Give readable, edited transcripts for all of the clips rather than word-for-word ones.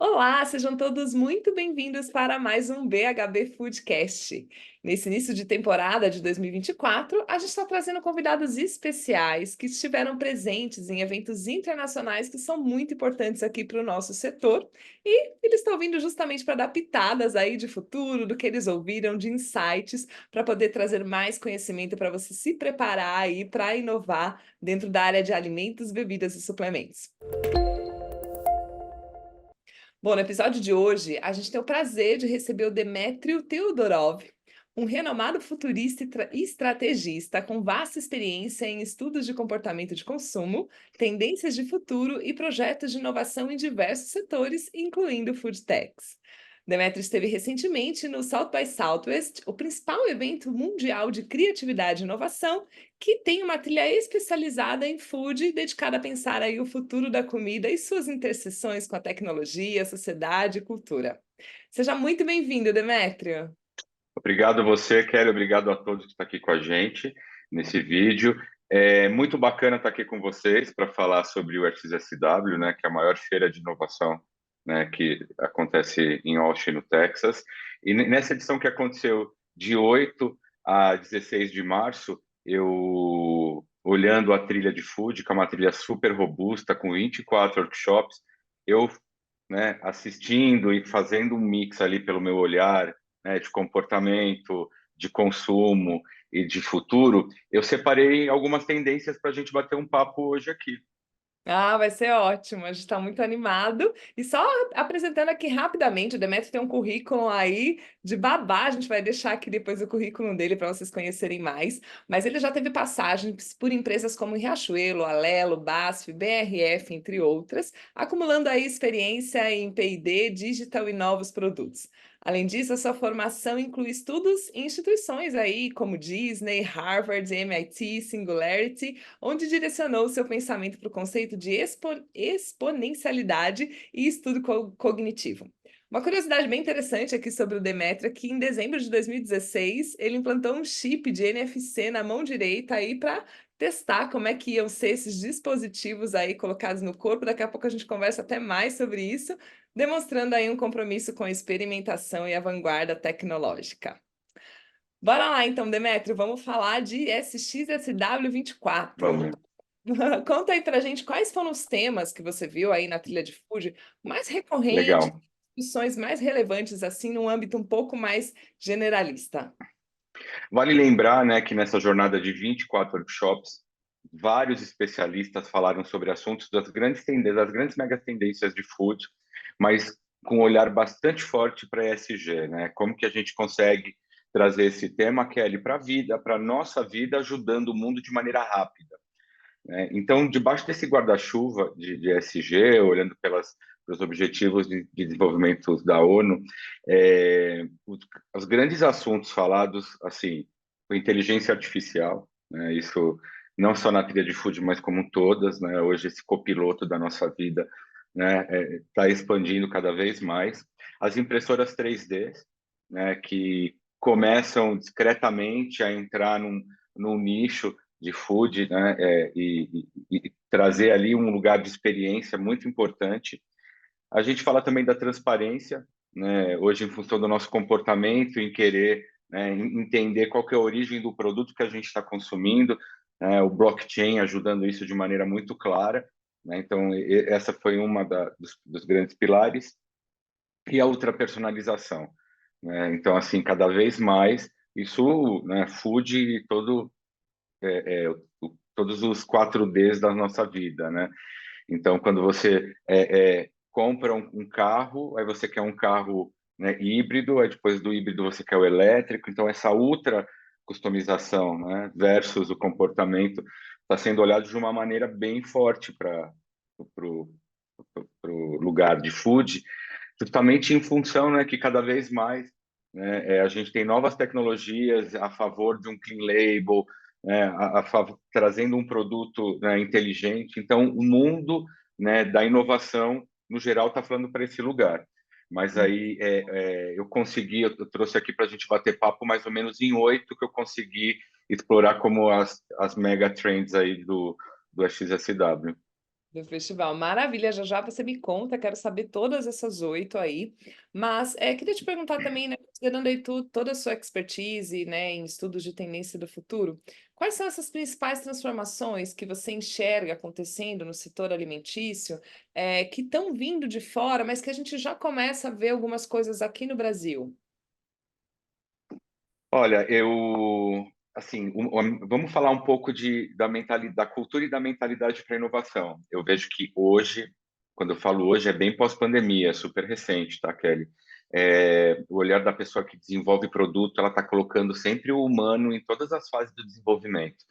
Olá, sejam todos muito bem-vindos para mais um BHB Foodcast. Nesse início de temporada de 2024, a gente está trazendo convidados especiais que estiveram presentes em eventos internacionais que são muito importantes aqui para o nosso setor e eles estão vindo justamente para dar pitadas aí de futuro, do que eles ouviram, de insights, para poder trazer mais conhecimento para você se preparar aí para inovar dentro da área de alimentos, bebidas e suplementos. Bom, no episódio de hoje, a gente tem o prazer de receber o Demétrio Teodorov, um renomado futurista e estrategista com vasta experiência em estudos de comportamento de consumo, tendências de futuro e projetos de inovação em diversos setores, incluindo food techs. Demétrio esteve recentemente no South by Southwest, o principal evento mundial de criatividade e inovação, que tem uma trilha especializada em food, dedicada a pensar aí o futuro da comida e suas interseções com a tecnologia, sociedade e cultura. Seja muito bem-vindo, Demétrio. Obrigado a você, Kelly. Obrigado a todos que estão aqui com a gente nesse vídeo. É muito bacana estar aqui com vocês para falar sobre o XSW, né, que é a maior feira de inovação, né, que acontece em Austin, no Texas. E nessa edição que aconteceu de 8 a 16 de março, eu, olhando a trilha de food, que é uma trilha super robusta, com 24 workshops, eu, né, assistindo e fazendo um mix ali pelo meu olhar, né, de comportamento, de consumo e de futuro, eu separei algumas tendências para a gente bater um papo hoje aqui. Ah, vai ser ótimo, a gente está muito animado. E só apresentando aqui rapidamente, o Demetrio tem um currículo aí de babá, a gente vai deixar aqui depois o currículo dele para vocês conhecerem mais. Mas ele já teve passagens por empresas como Riachuelo, Alelo, BASF, BRF, entre outras, acumulando aí experiência em P&D, digital e novos produtos. Além disso, a sua formação inclui estudos em instituições aí como Disney, Harvard, MIT, Singularity, onde direcionou seu pensamento para o conceito de exponencialidade e estudo cognitivo. Uma curiosidade bem interessante aqui sobre o Demetrio é que em dezembro de 2016 ele implantou um chip de NFC na mão direita aí para testar como é que iam ser esses dispositivos aí colocados no corpo. Daqui a pouco a gente conversa até mais sobre isso, demonstrando aí um compromisso com a experimentação e a vanguarda tecnológica. Bora lá então, Demetrio, vamos falar de SXSW24. Vamos. Conta aí pra gente quais foram os temas que você viu aí na trilha de food mais recorrentes, Legal. discussões mais relevantes, assim, num âmbito um pouco mais generalista. Vale lembrar, né, que nessa jornada de 24 workshops, vários especialistas falaram sobre assuntos das grandes tendências, das grandes mega tendências de food, mas com um olhar bastante forte para ESG, né? Como que a gente consegue trazer esse tema, Kelly, para a vida, para a nossa vida, ajudando o mundo de maneira rápida, né? Então, debaixo desse guarda-chuva de ESG, olhando pelos objetivos de desenvolvimento da ONU, os grandes assuntos falados, assim, a inteligência artificial, né? Isso não só na trilha de food, mas como todas, né? Hoje esse copiloto da nossa vida, né, está expandindo cada vez mais. As impressoras 3D, né, que começam discretamente a entrar num nicho de food, né, e trazer ali um lugar de experiência muito importante. A gente fala também da transparência, né, hoje em função do nosso comportamento, em querer, né, entender qual que é a origem do produto que a gente está consumindo, né, o blockchain ajudando isso de maneira muito clara, né, então essa foi uma dos grandes pilares, e a ultrapersonalização, né, então assim, cada vez mais, isso, né, food todo todos os 4Ds da nossa vida, né? Então, quando você compra um carro, aí você quer um carro, né, híbrido, aí depois do híbrido você quer o elétrico. Então, essa ultra customização, né, versus o comportamento está sendo olhado de uma maneira bem forte para o lugar de food, justamente em função, né, que cada vez mais, né, a gente tem novas tecnologias a favor de um clean label, né, trazendo um produto, né, inteligente. Então, o mundo, né, da inovação, no geral, está falando para esse lugar. Mas aí eu trouxe aqui para a gente bater papo mais ou menos em 8 que eu consegui explorar como as mega trends aí do XSW. Do festival. Maravilha, já já você me conta, quero saber todas essas 8 aí. Mas, queria te perguntar também, né, considerando aí toda a sua expertise, né, em estudos de tendência do futuro, quais são essas principais transformações que você enxerga acontecendo no setor alimentício, que estão vindo de fora, mas que a gente já começa a ver algumas coisas aqui no Brasil? Olha, assim, vamos falar um pouco da mentalidade, da cultura e da mentalidade para inovação. Eu vejo que hoje, quando eu falo hoje, é bem pós-pandemia, é super recente, tá, Kelly? O olhar da pessoa que desenvolve produto, ela está colocando sempre o humano em todas as fases do desenvolvimento,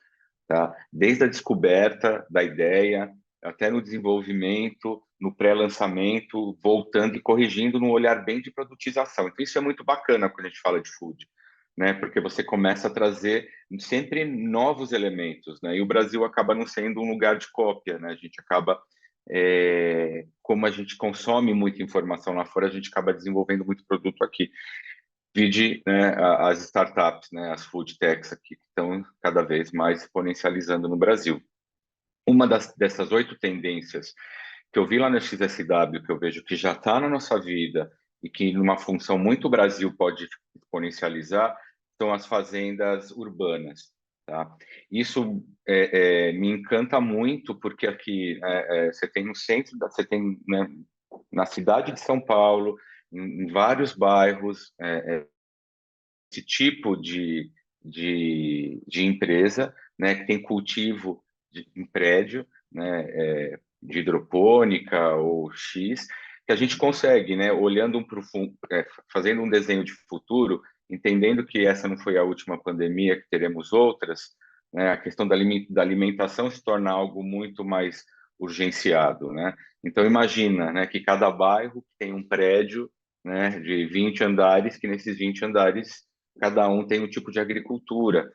tá? Desde a descoberta da ideia, até no desenvolvimento, no pré-lançamento, voltando e corrigindo num olhar bem de produtização. Então, isso é muito bacana quando a gente fala de food, né? Porque você começa a trazer sempre novos elementos, né? E o Brasil acaba não sendo um lugar de cópia, né? A gente acaba, como a gente consome muita informação lá fora, a gente acaba desenvolvendo muito produto aqui. Vide, né, as startups, né, as food techs aqui, que estão cada vez mais exponencializando no Brasil. Uma dessas 8 tendências que eu vi lá no XSW, que eu vejo que já está na nossa vida e que numa função muito Brasil pode exponencializar, são as fazendas urbanas. Tá? Isso me encanta muito, porque aqui você tem no centro, você tem, né, na cidade de São Paulo, em vários bairros, esse tipo de empresa, né, que tem cultivo em prédio, né, de hidropônica ou X, que a gente consegue, né, olhando fazendo um desenho de futuro, entendendo que essa não foi a última pandemia, que teremos outras, né, a questão da alimentação se torna algo muito mais urgenciado, né? Então imagina, né, que cada bairro tem um prédio, né, de 20 andares, que nesses 20 andares cada um tem um tipo de agricultura.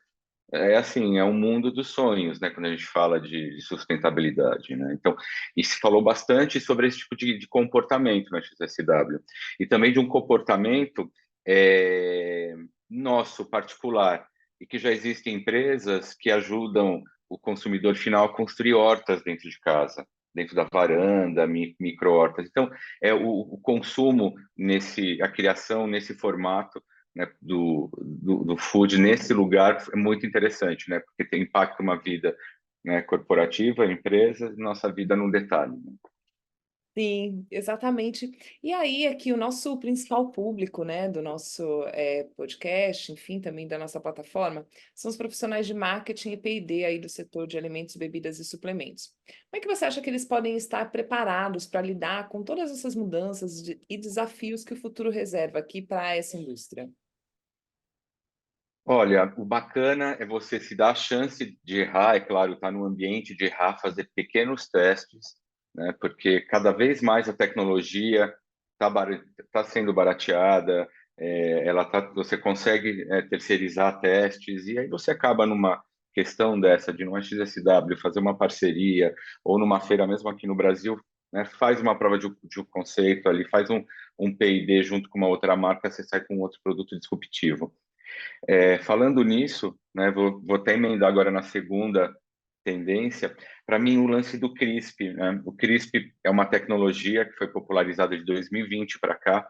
É assim, é um mundo dos sonhos, né, quando a gente fala de sustentabilidade, né? Então, e se falou bastante sobre esse tipo de comportamento na XSW. E também de um comportamento nosso, particular, e que já existem empresas que ajudam o consumidor final a construir hortas dentro de casa, dentro da varanda, micro-hortas. Então, o consumo, a criação nesse formato, né, do food nesse lugar é muito interessante, né? Porque tem impacto uma vida, né, corporativa, empresas, nossa vida num detalhe. Né? Sim, exatamente. E aí é que o nosso principal público, né, do nosso, podcast, enfim, também da nossa plataforma, são os profissionais de marketing e P&D aí do setor de alimentos, bebidas e suplementos. Como é que você acha que eles podem estar preparados para lidar com todas essas mudanças e desafios que o futuro reserva aqui para essa indústria? Olha, o bacana é você se dar a chance de errar, é claro, estar no ambiente de errar, fazer pequenos testes, né? Porque cada vez mais a tecnologia está sendo barateada, você consegue terceirizar testes, e aí você acaba numa questão dessa de numa XSW fazer uma parceria, ou numa feira mesmo aqui no Brasil, né? Faz uma prova de um conceito ali, faz um P&D junto com uma outra marca, você sai com outro produto disruptivo. Falando nisso, né, vou até emendar agora na segunda tendência, para mim o lance do CRISP, né? O CRISP é uma tecnologia que foi popularizada de 2020 para cá,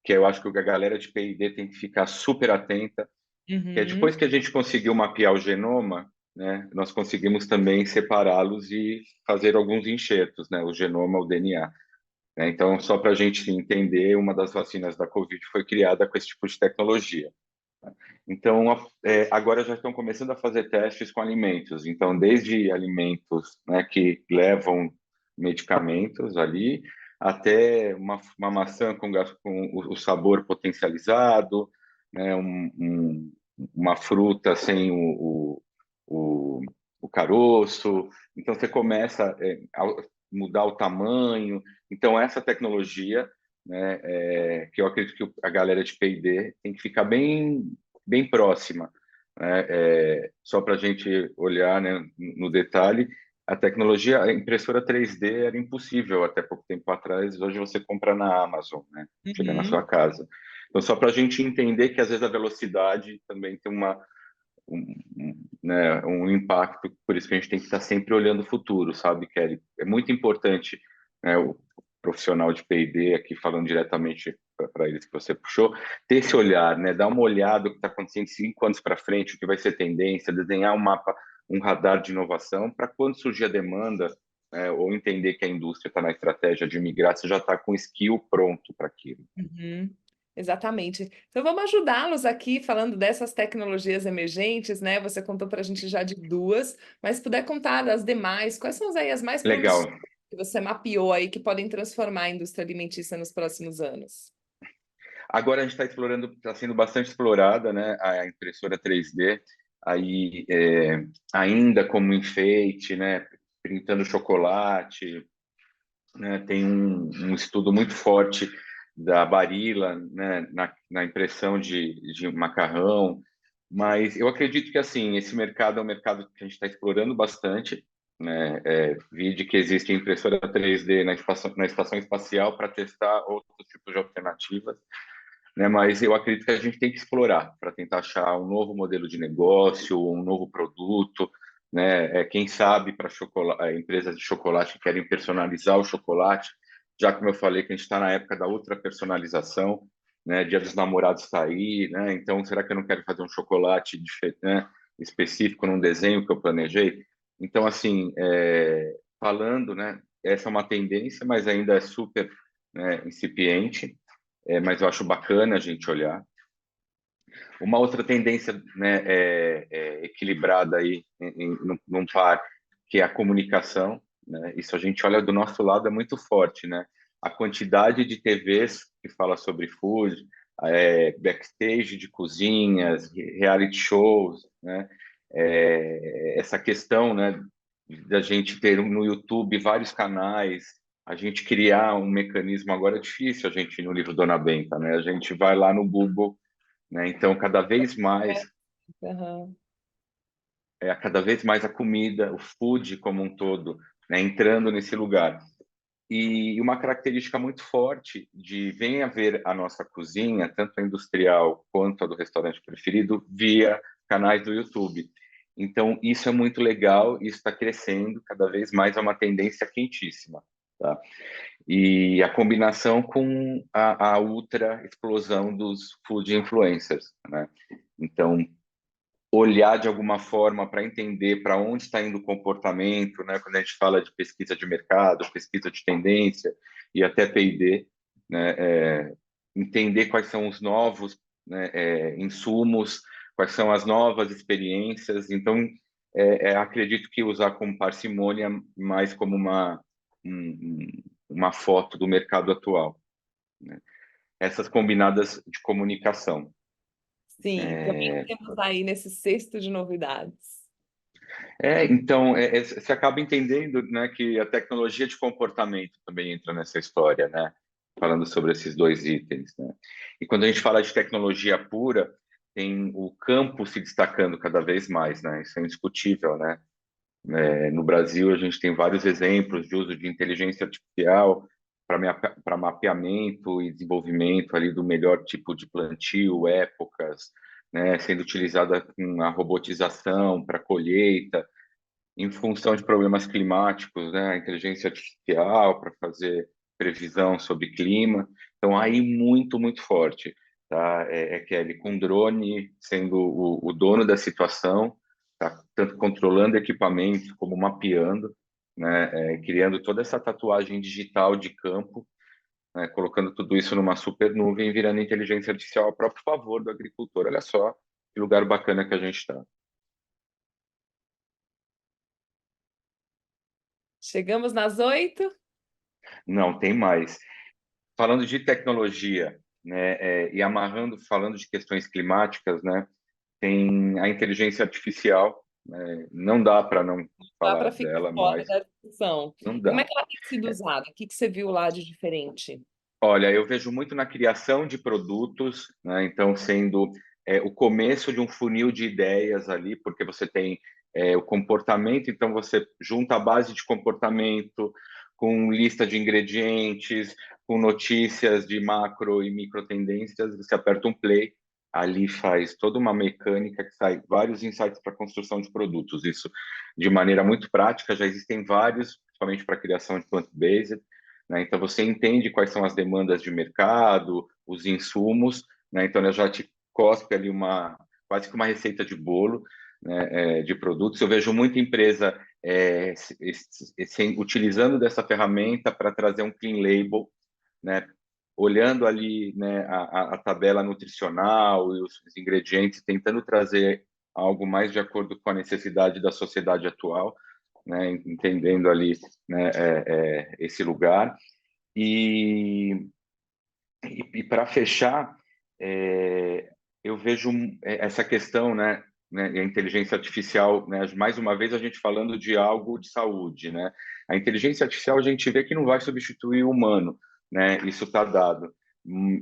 que eu acho que a galera de P&D tem que ficar super atenta, que é Uhum. depois que a gente conseguiu mapear o genoma, né, nós conseguimos também separá-los e fazer alguns enxertos, né, o genoma, o DNA. Né? Então, só para a gente entender, uma das vacinas da Covid foi criada com esse tipo de tecnologia. Então, agora já estão começando a fazer testes com alimentos. Então, desde alimentos, né, que levam medicamentos ali, até uma maçã com o sabor potencializado, né, uma fruta sem o, o caroço. Então, você começa a mudar o tamanho. Então, essa tecnologia, né, que eu acredito que a galera de P&D tem que ficar bem próxima, né? Só para a gente olhar, né, no detalhe, a tecnologia, a impressora 3D era impossível até pouco tempo atrás, hoje você compra na Amazon, né? Chega na Uhum. sua casa. Então, só para a gente entender que às vezes a velocidade também tem né, um impacto, por isso que a gente tem que estar sempre olhando o futuro, sabe, Kelly? É muito importante, né, o profissional de P&D, aqui falando diretamente para eles que você puxou, ter esse olhar, né, dar uma olhada no que está acontecendo 5 anos para frente, o que vai ser tendência, desenhar um mapa, um radar de inovação, para quando surgir a demanda, ou entender que a indústria está na estratégia de migrar, você já está com o skill pronto para aquilo. Uhum, exatamente. Então vamos ajudá-los aqui falando dessas tecnologias emergentes, né? Você contou para a gente já de duas, mas se puder contar das demais, quais são aí as mais produtivas Legal. que você mapeou aí que podem transformar a indústria alimentícia nos próximos anos? Agora a gente está explorando, está sendo bastante explorada, né, a impressora 3D, aí ainda como enfeite, né, printando chocolate, né, tem um estudo muito forte da Barilla, né, na impressão de macarrão, mas eu acredito que assim esse mercado é um mercado que a gente está explorando bastante, né, vi de que existe impressora 3D na estação espacial para testar outros tipos de alternativas, né? Mas eu acredito que a gente tem que explorar para tentar achar um novo modelo de negócio, um novo produto, né? Quem sabe para empresas de chocolate que querem personalizar o chocolate, já como eu falei que a gente está na época da ultra personalização, né? Dia dos Namorados está aí, né? Então será que eu não quero fazer um chocolate né? Específico num desenho que eu planejei? Então assim, falando, né? Essa é uma tendência, mas ainda é super, né, incipiente, mas eu acho bacana a gente olhar. Uma outra tendência, né, equilibrada aí num par, que é a comunicação, né? Isso a gente olha do nosso lado é muito forte, né? A quantidade de TVs que fala sobre food, backstage de cozinhas, reality shows, né? Essa questão, né, da gente ter no YouTube vários canais, a gente criar um mecanismo agora é difícil a gente ir no livro Dona Benta, né? A gente vai lá no Google, né? Então Aham. cada vez mais a comida, o food como um todo, né, entrando nesse lugar. E uma característica muito forte de venha ver a nossa cozinha, tanto a industrial quanto a do restaurante preferido, via canais do YouTube. Então, isso é muito legal, isso está crescendo, cada vez mais é uma tendência quentíssima. Tá? E a combinação com a ultra explosão dos food influencers. Né? Então, olhar de alguma forma para entender para onde está indo o comportamento, né? Quando a gente fala de pesquisa de mercado, pesquisa de tendência e até P&D, né? Entender quais são os novos, né, insumos, quais são as novas experiências. Então, acredito que usar como parcimônia mais como uma foto do mercado atual. Né? Essas combinadas de comunicação. Sim, também É, temos aí nesse cesto de novidades. então, você acaba entendendo, né, que a tecnologia de comportamento também entra nessa história, né? Falando sobre esses dois itens, né? E quando a gente fala de tecnologia pura, tem o campo se destacando cada vez mais, né? Isso é indiscutível, né? No Brasil, a gente tem vários exemplos de uso de inteligência artificial para mapeamento e desenvolvimento ali do melhor tipo de plantio, épocas, né? Sendo utilizada com a robotização para colheita em função de problemas climáticos, né, a inteligência artificial para fazer previsão sobre clima. Então, aí muito, muito forte, tá? Kelly, com drone sendo o dono da situação, tá? Tanto controlando equipamento como mapeando, né, criando toda essa tatuagem digital de campo, né, colocando tudo isso numa super nuvem e virando inteligência artificial a próprio favor do agricultor. Olha só que lugar bacana que a gente está. Chegamos nas 8. Não, tem mais. Falando de tecnologia, né, e amarrando, falando de questões climáticas, né, tem a inteligência artificial, né, não dá para não Dá falar para ficar dela, fora mas da discussão. não Como é dá. que ela tem sido usada? O que que você viu lá de diferente? Olha, eu vejo muito na criação de produtos, né, então sendo o começo de um funil de ideias ali, porque você tem o comportamento, então você junta a base de comportamento com lista de ingredientes, com notícias de macro e micro tendências, você aperta um play, ali faz toda uma mecânica que sai vários insights para a construção de produtos. Isso de maneira muito prática, já existem vários, principalmente para a criação de plant-based, né? Então você entende quais são as demandas de mercado, os insumos, né? Então ela já te cospe ali uma quase que uma receita de bolo, né, de produtos. Eu vejo muita empresa utilizando dessa ferramenta para trazer um clean label, né, olhando ali, né, a tabela nutricional e os ingredientes, tentando trazer algo mais de acordo com a necessidade da sociedade atual, né, entendendo ali, né, esse lugar. E, e para fechar, eu vejo essa questão, né, a inteligência artificial, né, mais uma vez a gente falando de algo de saúde, né? A inteligência artificial a gente vê que não vai substituir o humano, né? Isso está dado.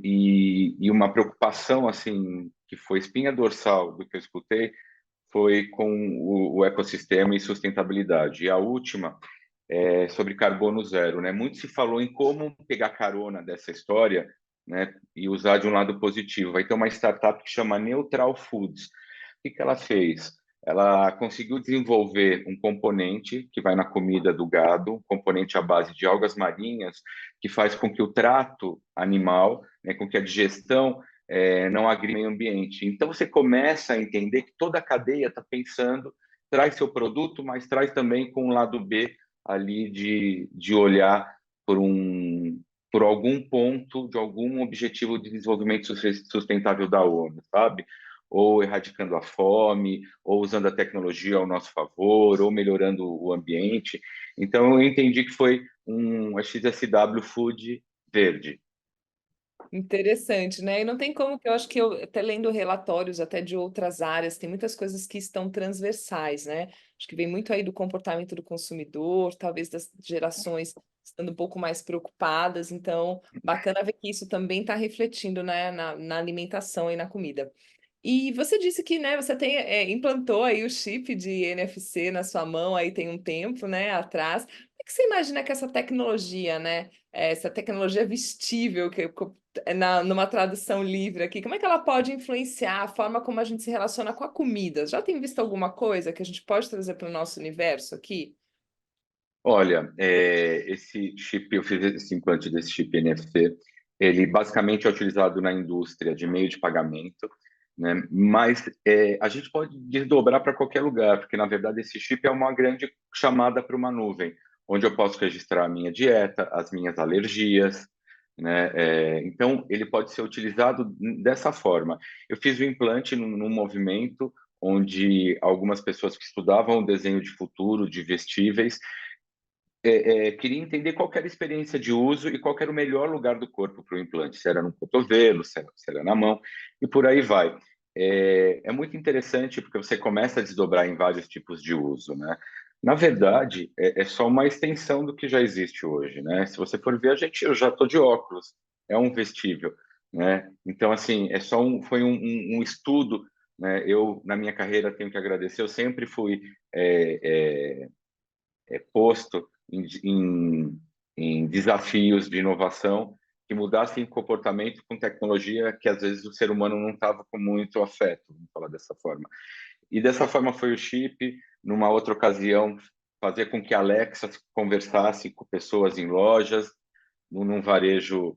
E uma preocupação assim que foi espinha dorsal do que eu escutei foi com o ecossistema e sustentabilidade. E a última é sobre carbono zero, né? Muito se falou em como pegar carona dessa história, né, e usar de um lado positivo. Vai ter uma startup que chama Neutral Foods. O que que ela fez? Ela conseguiu desenvolver um componente que vai na comida do gado, um componente à base de algas marinhas, que faz com que o trato animal, né, com que a digestão não agride o meio ambiente. Então você começa a entender que toda a cadeia está pensando, traz seu produto, mas traz também com o lado B ali de olhar por algum ponto de algum objetivo de desenvolvimento sustentável da ONU, sabe? Ou erradicando a fome, ou usando a tecnologia ao nosso favor, ou melhorando o ambiente. Então, eu entendi que foi um XSW Food verde. Interessante, né? E não tem como que eu acho que eu até lendo relatórios até de outras áreas, tem muitas coisas que estão transversais, né? Acho que vem muito aí do comportamento do consumidor, talvez das gerações estando um pouco mais preocupadas, então bacana ver que isso também está refletindo, né, na alimentação e na comida. E você disse que, né, você tem, implantou aí o chip de NFC na sua mão aí tem um tempo, né, atrás. Como é que você imagina que essa tecnologia, né, essa tecnologia vestível, numa tradução livre aqui, como é que ela pode influenciar a forma como a gente se relaciona com a comida? Já tem visto alguma coisa que a gente pode trazer para o nosso universo aqui? Olha, esse chip, eu fiz esse implante desse chip NFC, ele basicamente é utilizado na indústria de meio de pagamento, né? Mas a gente pode desdobrar para qualquer lugar, porque na verdade esse chip é uma grande chamada para uma nuvem, onde eu posso registrar a minha dieta, as minhas alergias, né? Então ele pode ser utilizado dessa forma. Eu fiz o implante num movimento onde algumas pessoas que estudavam o desenho de futuro de vestíveis queria entender qual que era a experiência de uso e qual que era o melhor lugar do corpo para o implante, se era no cotovelo, se era na mão, e por aí vai. É muito interessante porque você começa a desdobrar em vários tipos de uso, né? Na verdade, é só uma extensão do que já existe hoje, né? Se você for ver, eu já estou de óculos, é um vestível, né? Então, assim, foi um estudo, né? Eu, na minha carreira, tenho que agradecer, eu sempre fui posto em desafios de inovação que mudassem comportamento com tecnologia que às vezes o ser humano não estava com muito afeto, vamos falar dessa forma. E dessa forma foi o chip, numa outra ocasião, fazer com que a Alexa conversasse com pessoas em lojas, num varejo,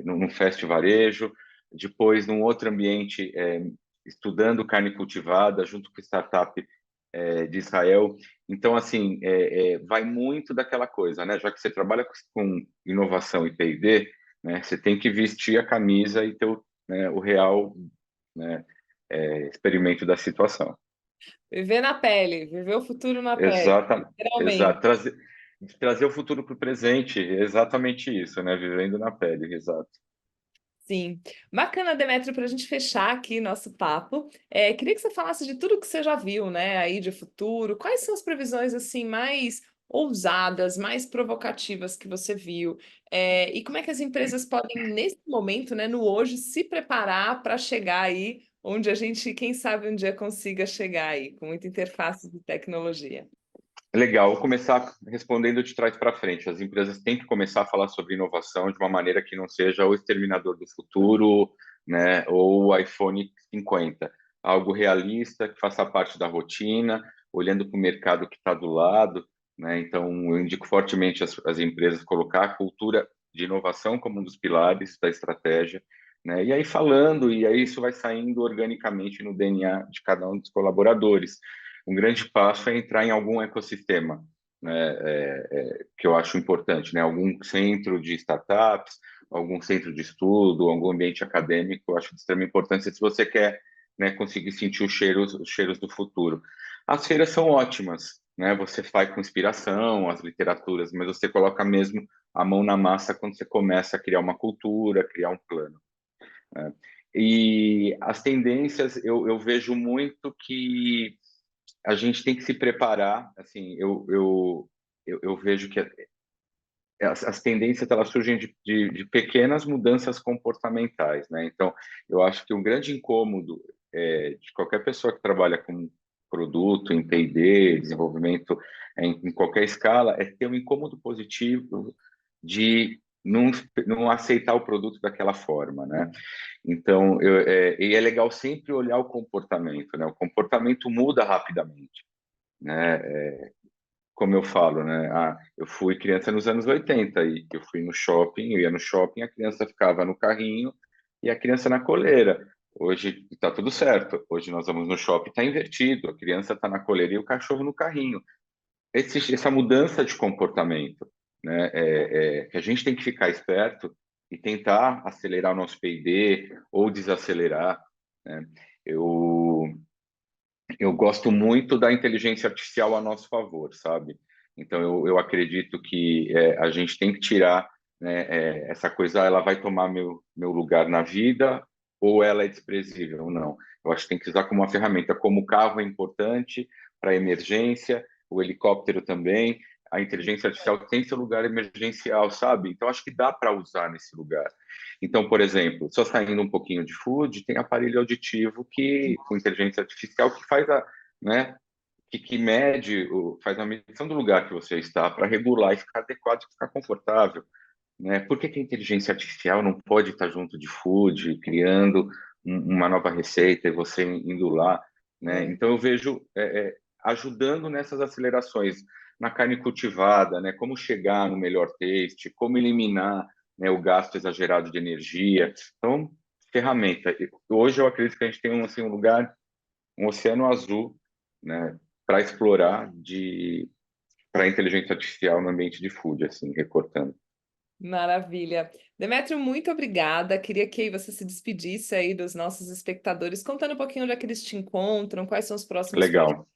num fast varejo, depois num outro ambiente, estudando carne cultivada junto com startup de Israel. Então, assim, vai muito daquela coisa, né? Já que você trabalha com inovação e P&D, né, você tem que vestir a camisa e ter o real, né, experimento da situação. Viver na pele, viver o futuro na pele, Exata, exato. literalmente. Trazer o futuro para o presente, é exatamente isso, né? Vivendo na pele, exato. Sim. Bacana, Demetrio, para a gente fechar aqui nosso papo. Queria que você falasse de tudo que você já viu, né, aí de futuro. Quais são as previsões assim mais ousadas, mais provocativas que você viu? E como é que as empresas podem, nesse momento, né, no hoje, se preparar para chegar aí onde a gente, quem sabe, um dia consiga chegar aí, com muita interface de tecnologia. Legal, vou começar respondendo de trás para frente. As empresas têm que começar a falar sobre inovação de uma maneira que não seja o exterminador do futuro, né? Ou o iPhone 50. Algo realista, que faça parte da rotina, olhando para o mercado que está do lado, né? Então, eu indico fortemente as empresas colocar a cultura de inovação como um dos pilares da estratégia, né? E aí falando, e aí isso vai saindo organicamente no DNA de cada um dos colaboradores. Um grande passo é entrar em algum ecossistema, né? Que eu acho importante, né? Algum centro de startups, algum centro de estudo, algum ambiente acadêmico, eu acho de extrema importância se você quer, né, conseguir sentir os cheiros do futuro. As feiras são ótimas, né? Você faz com inspiração, as literaturas, mas você coloca mesmo a mão na massa quando você começa a criar uma cultura, criar um plano, né? E as tendências, eu vejo muito que a gente tem que se preparar, assim, eu vejo que as tendências elas surgem de pequenas mudanças comportamentais, né? Então, eu acho que um grande incômodo de qualquer pessoa que trabalha com produto, em P&D, desenvolvimento em qualquer escala, é ter um incômodo positivo de não aceitar o produto daquela forma, né? Então, e é legal sempre olhar o comportamento, né? O comportamento muda rapidamente, né? Como eu falo, né? Eu fui criança nos anos 80 e eu fui no shopping, eu ia no shopping, a criança ficava no carrinho e a criança na coleira. Hoje está tudo certo. Hoje nós vamos no shopping, está invertido. A criança está na coleira e o cachorro no carrinho. Essa mudança de comportamento, né? Que a gente tem que ficar esperto e tentar acelerar o nosso P&D ou desacelerar, né? Eu eu gosto muito da inteligência artificial a nosso favor, sabe? Então, eu acredito que a gente tem que tirar, né, essa coisa, ela vai tomar meu lugar na vida ou ela é desprezível? Não. Eu acho que tem que usar como uma ferramenta, como o carro é importante para emergência, o helicóptero também, a inteligência artificial tem seu lugar emergencial, sabe? Então, acho que dá para usar nesse lugar. Então, por exemplo, só saindo um pouquinho de food, tem aparelho auditivo que, com inteligência artificial, que faz né, que mede, faz a medição do lugar que você está para regular e ficar adequado e ficar confortável, né? Por que que a inteligência artificial não pode estar junto de food, criando uma nova receita e você indo lá, né? Então eu vejo ajudando nessas acelerações na carne cultivada, né? Como chegar no melhor taste, como eliminar, né, o gasto exagerado de energia. Então, ferramenta. Hoje eu acredito que a gente tem assim, um lugar, um oceano azul, né, para explorar para inteligência artificial no ambiente de food, assim, recortando. Maravilha. Demétrio, muito obrigada. Queria que você se despedisse aí dos nossos espectadores, contando um pouquinho onde é que eles te encontram, quais são os próximos projetos. Legal.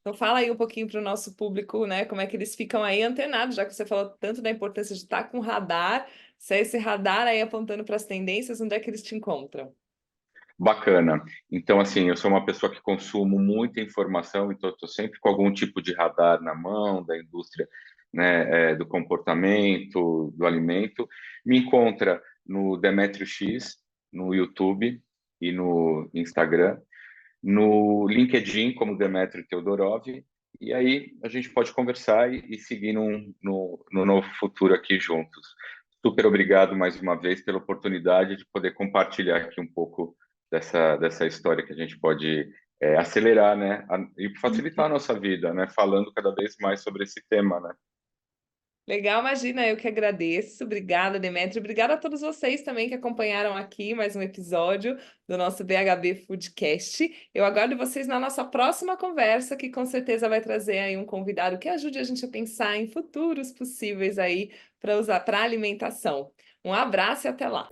Então fala aí um pouquinho para o nosso público, né? Como é que eles ficam aí antenados, já que você falou tanto da importância de estar com radar, se é esse radar aí apontando para as tendências, onde é que eles te encontram? Bacana. Então, assim, eu sou uma pessoa que consumo muita informação, então estou sempre com algum tipo de radar na mão, da indústria, né, do comportamento, do alimento. Me encontra no Demetrio X, no YouTube e no Instagram, no LinkedIn como Demetrio Teodorov, e aí a gente pode conversar e seguir no novo futuro aqui juntos. Super obrigado mais uma vez pela oportunidade de poder compartilhar aqui um pouco dessa história que a gente pode acelerar, né, e facilitar a nossa vida, né, falando cada vez mais sobre esse tema, né. Legal, imagina, eu que agradeço. Obrigada, Demetrio. Obrigada a todos vocês também que acompanharam aqui mais um episódio do nosso BHB Foodcast. Eu aguardo vocês na nossa próxima conversa, que com certeza vai trazer aí um convidado que ajude a gente a pensar em futuros possíveis aí para usar para alimentação. Um abraço e até lá.